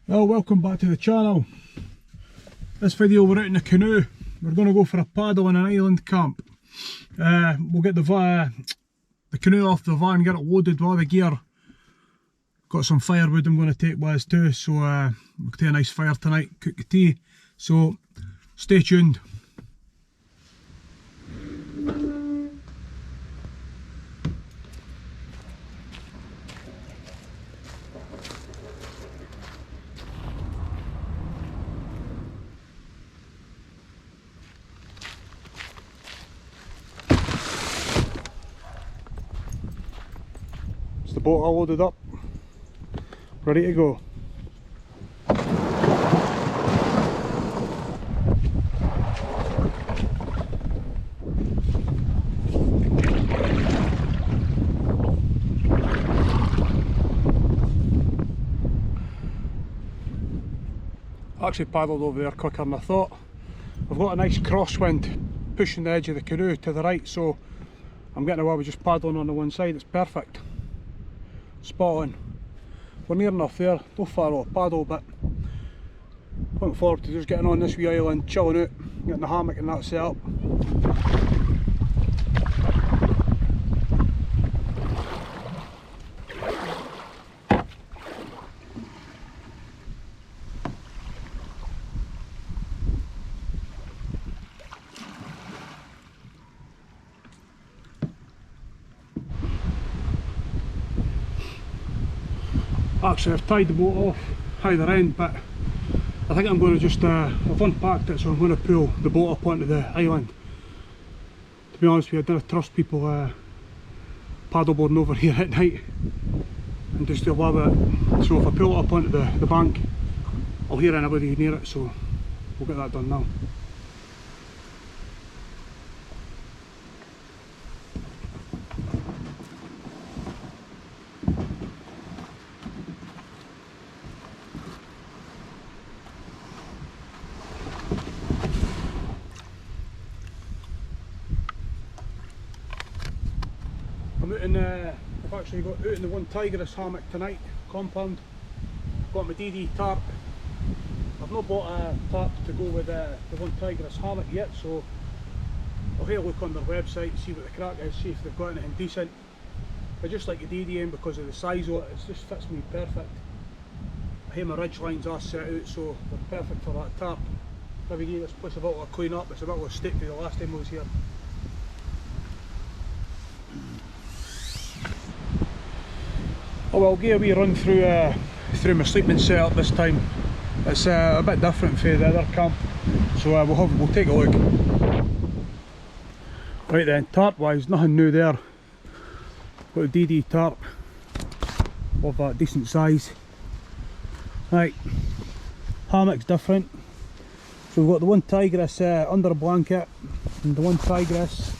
Well, welcome back to the channel. This video we're out in the canoe. We're going to go for a paddle in an island camp. We'll get the canoe off the van, get it loaded with all the gear. Got some firewood I'm going to take with us too, so we'll take a nice fire tonight, cook the tea. So stay tuned. The boat all loaded up, ready to go. I actually paddled over there quicker than I thought. I've got a nice crosswind pushing the edge of the canoe to the right, so I'm getting away with just paddling on the one side. It's perfect. Spot on. We're near enough there, no far off paddle, but looking forward to just getting on this wee island, chilling out, getting the hammock and that set up. Actually, I've tied the boat off either end, but I think I'm going to just, I've unpacked it, so I'm going to pull the boat up onto the island. To be honest with you, I don't trust people paddleboarding over here at night and just deal with it. So if I pull it up onto the bank, I'll hear anybody near it, so we'll get that done now. I'm out in, I've actually got out in the Onetigris hammock tonight, compound. Got my DD tarp. I've not bought a tarp to go with the Onetigris hammock yet, so I'll have a look on their website, see what the crack is, see if they've got anything decent. I just like the DD in because of the size of it, it just fits me perfect. I have my ridge lines are set out, so they're perfect for that tarp. Maybe give this place a bit of a clean up, it's a bit of a state for the last time I was here. Oh well, I'll give a wee run through my sleeping setup this time. It's a bit different from the other camp, so we'll take a look. Right then, tarp wise, nothing new there. Got a DD tarp of a decent size. Right, hammock's different. So we've got the Onetigris under blanket and the Onetigris.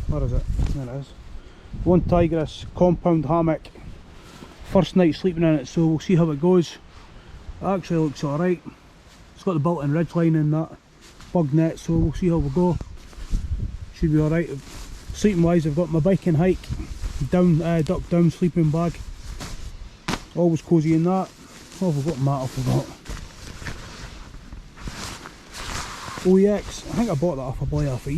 Where is it? There it is. Onetigris Kompound Hammock. First night sleeping in it, so we'll see how it goes. It actually looks alright. It's got the built-in ridgeline in that bug net, so we'll see how we go. Should be alright. Sleeping wise, I've got my bike and hike down, duck down sleeping bag. Always cosy in that. Oh, we've got mat, I forgot. OEX, I think I bought that off a boy off of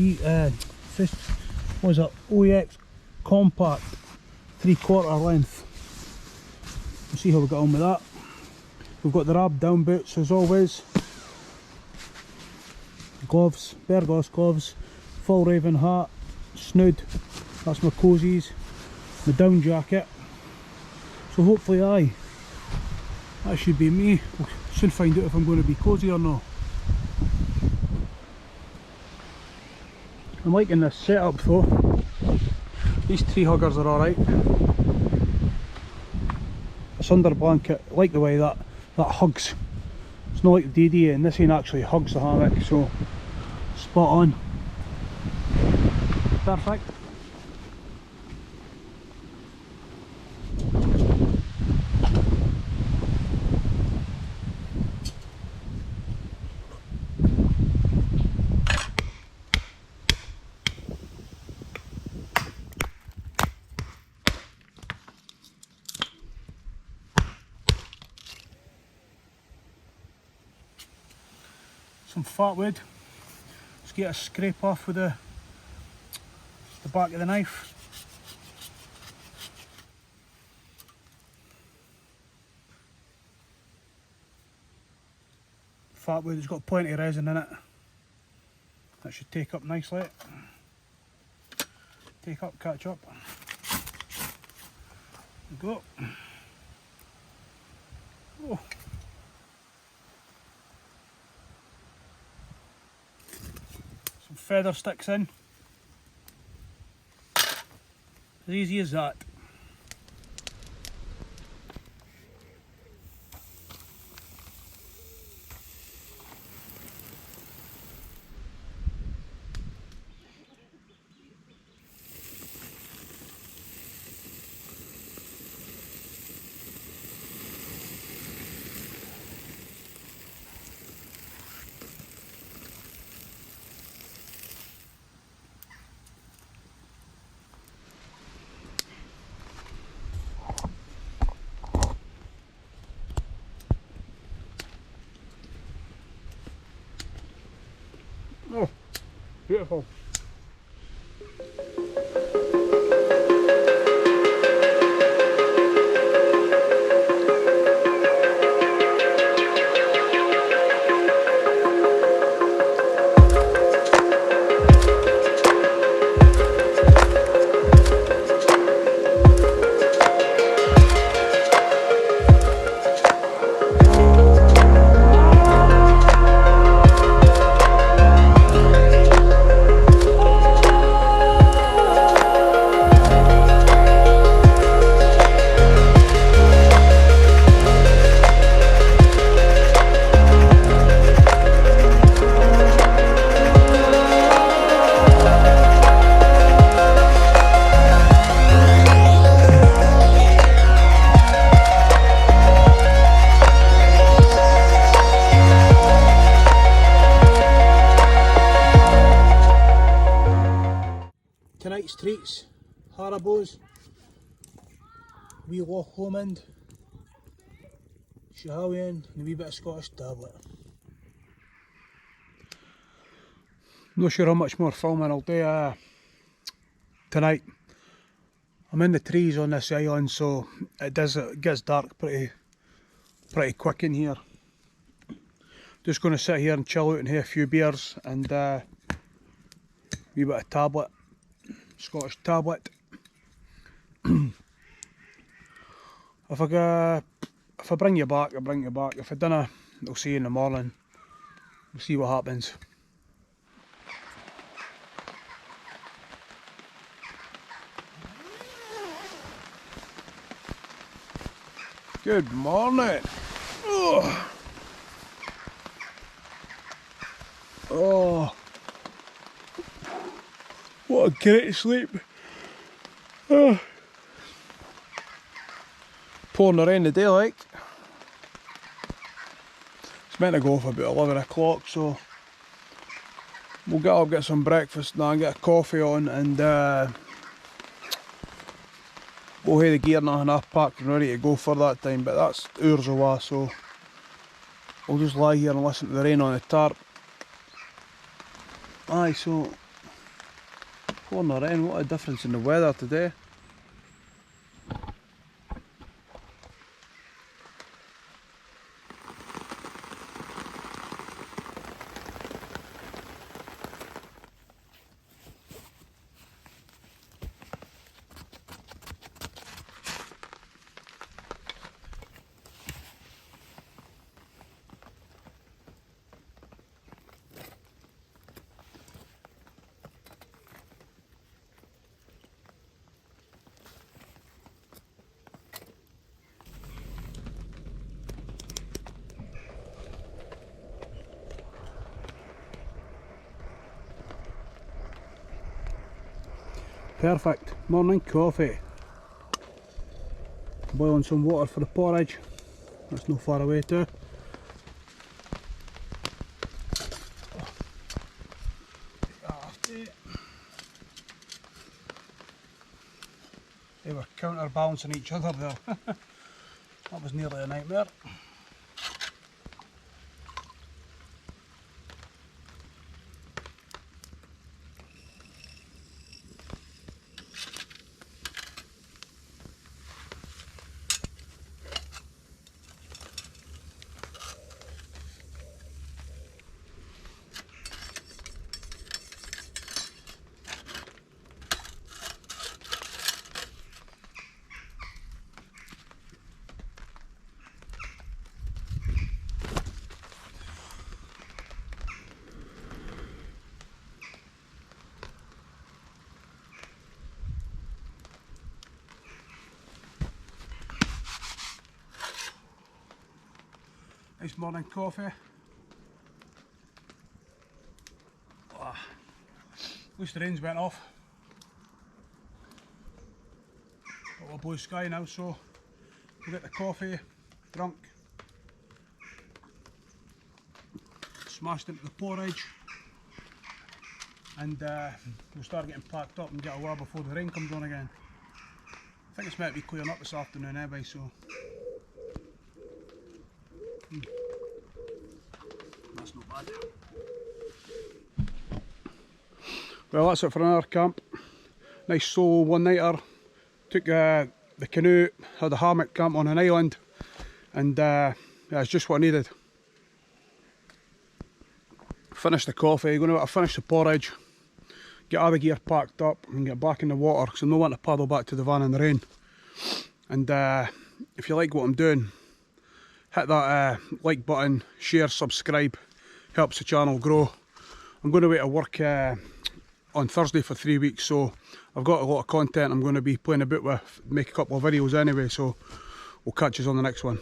what was it? OEX compact 3/4 length. We'll see how we get on with that. We've got the rab down boots as always. Gloves, bear gloss gloves, full raven hat, snood, that's my cozies, my down jacket. So hopefully that should be me. We'll soon find out if I'm going to be cozy or not. I'm liking this setup though. These tree huggers are alright. This under blanket, I like the way that hugs. It's not like the DD, and this ain't actually hugs the hammock, so spot on. Perfect. some fat wood. Just get a scrape off with the back of the knife. Fat wood has got plenty of resin in it. That should take up nicely. Take up, catch up. There we go. Oh. Some feather sticks in. As easy as that. Oh, beautiful. Tonight's treats, Haribos, wee Loch Lomond, Schiehallion and a wee bit of Scottish tablet. Not sure how much more filming I'll do tonight. I'm in the trees on this island, so it gets dark pretty quick in here. Just going to sit here and chill out and have a few beers and a wee bit of tablet. Scottish tablet. If I bring you back, I bring you back. If I don't, I'll see you in the morning. We'll see what happens. Good morning. Oh. Oh. What a great sleep. Oh. Pouring the rain today, like. It's meant to go for about 11 o'clock, so we'll get up, get some breakfast now, and get a coffee on, and we'll have the gear and half packed and ready to go for that time, but that's hours away, so we'll just lie here and listen to the rain on the tarp. Aye, so pouring the rain, what a difference in the weather today. Perfect, morning coffee. Boiling some water for the porridge, that's not far away too. They were counterbalancing each other there. That was nearly a nightmare. Nice morning coffee. At least the rain's went off. Got a blue sky now, so we'll get the coffee drunk. Smashed into the porridge. And we'll start getting packed up and get away before the rain comes on again. I think it's meant to be clearing up this afternoon anyway, so that's not bad. Well, that's it for another camp. Nice solo one-nighter. Took the canoe, had a hammock camp on an island, and yeah, it's just what I needed. Finished the coffee, going to finish the porridge, get all the gear packed up and get back in the water because I'm not wanting to paddle back to the van in the rain. And if you like what I'm doing, hit that like button, share, subscribe, helps the channel grow. I'm going away to work on Thursday for 3 weeks, so I've got a lot of content I'm going to be playing about with, make a couple of videos anyway, so we'll catch you on the next one.